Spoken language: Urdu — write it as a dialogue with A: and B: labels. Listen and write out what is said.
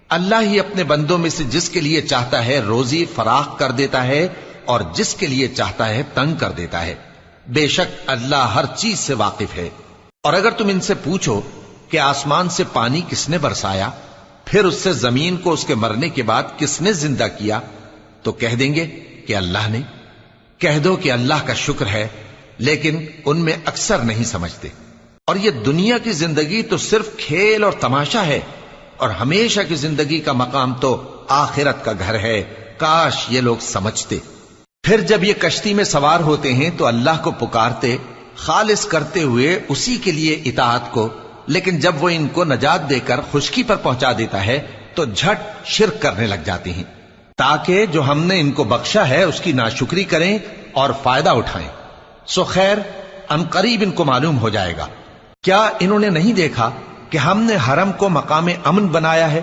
A: اللہ ہی اپنے بندوں میں سے جس کے لیے چاہتا ہے روزی فراخ کر دیتا ہے اور جس کے لیے چاہتا ہے تنگ کر دیتا ہے۔ بے شک اللہ ہر چیز سے واقف ہے۔ اور اگر تم ان سے پوچھو کہ آسمان سے پانی کس نے برسایا، پھر اس سے زمین کو اس کے مرنے کے بعد کس نے زندہ کیا، تو کہہ دیں گے کہ اللہ نے۔ کہہ دو کہ اللہ کا شکر ہے، لیکن ان میں اکثر نہیں سمجھتے۔ اور یہ دنیا کی زندگی تو صرف کھیل اور تماشا ہے، اور ہمیشہ کی زندگی کا مقام تو آخرت کا گھر ہے۔ کاش یہ لوگ سمجھتے۔ پھر جب یہ کشتی میں سوار ہوتے ہیں تو اللہ کو پکارتے، خالص کرتے ہوئے اسی کے لیے اطاعت کو، لیکن جب وہ ان کو نجات دے کر خشکی پر پہنچا دیتا ہے تو جھٹ شرک کرنے لگ جاتے ہیں، تاکہ جو ہم نے ان کو بخشا ہے اس کی ناشکری کریں اور فائدہ اٹھائیں۔ سو خیر ان قریب ان کو معلوم ہو جائے گا۔ کیا انہوں نے نہیں دیکھا کہ ہم نے حرم کو مقام امن بنایا ہے